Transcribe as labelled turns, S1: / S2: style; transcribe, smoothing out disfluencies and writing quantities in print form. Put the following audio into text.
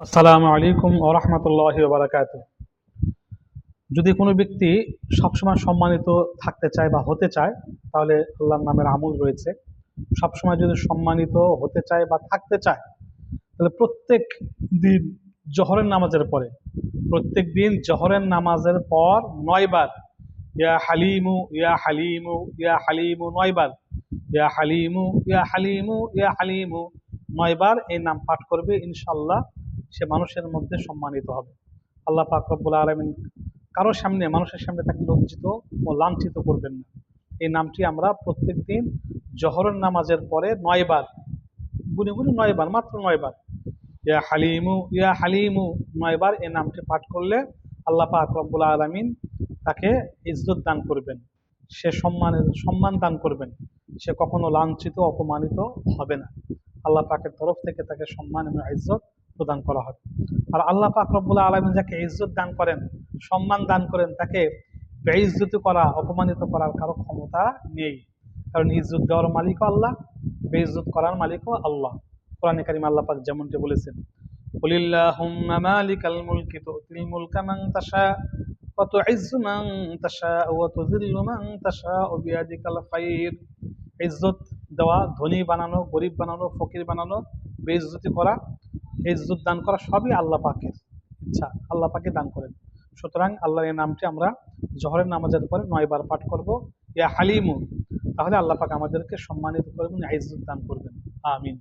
S1: আসসালামু আলাইকুম ওয়া রাহমাতুল্লাহি ওয়া বারাকাতুহু। যদি কোনো ব্যক্তি সবসময় সম্মানিত থাকতে চায় বা হতে চায়, তাহলে আল্লাহর নামের আমল রয়েছে। সবসময় যদি সম্মানিত হতে চায় বা থাকতে চায়, তাহলে প্রত্যেক দিন জোহরের নামাজের পরে, প্রত্যেক দিন জোহরের নামাজের পর ৯ বার ইয়া হালিমু ইয়া হালিমু ইয়া হালিমু ৯ বার, ইয়া হালিমু ইয়া হালিমু ইয়া হালিমু ৯ বার এই নাম পাঠ করবে। ইনশাআল্লাহ সে মানুষের মধ্যে সম্মানিত হবে। আল্লাহ পাক রব্বুল আলামিন কারোর সামনে, মানুষের সামনে তাকে লজ্জিত ও লাঞ্ছিত করবেন না। এই নামটি আমরা প্রত্যেক দিন জোহরের নামাজের পরে ৯ বার, গুনে গুনে ৯ বার, মাত্র ৯ বার ইয়া হালিমু ইয়া হালিমু ৯ বার এই নামটি পাঠ করলে আল্লাহ পাক রব্বুল আলামিন তাকে ইজ্জত দান করবেন, সে সম্মান দান করবেন, সে কখনো লাঞ্ছিত অপমানিত হবে না। আল্লাহ পাকের তরফ থেকে তাকে সম্মান এবং ইজ্জত প্রদান করা হবে। আর আল্লাহ পাক রব্বুল আলামিন যাকে ইজ্জত দান করেন, সম্মান দান করেন, তাকে বেইজ্জতি করা, অপমানিত করার কারো ক্ষমতা নেই। কারণ ইজ্জত দেওয়ার মালিকও আল্লাহ, বেইজ্জত করার মালিকও আল্লাহ। কোরআনে কারিমে আল্লাহ পাক যেমনটি বলেছেন, কুলিল্লাহুম্মা মালিকাল মুলকি তুতিল মুলকা মান তাশা ওয়া তুইজ্জু মান তাশা ওয়া তুযিল্লু মান তাশা বিয়াদিকাল খায়র। ইজ্জত দেওয়া, ধনী বানানো, গরিব বানানো, ফকির বানানো, বেইজ্জতি করা, ইজ্জত দান করা সবই আল্লাহ পাকের ইচ্ছা, আল্লাহ পাকে দান করেন। সুতরাং আল্লাহর এই নামটি আমরা জোহরের নামাজের পরে ৯ বার পাঠ করব, ইয়া হালিমু। তাহলে আল্লাহ পাক আমাদেরকে সম্মানিত করবেন, ইজ্জত দান করবেন। আমিন।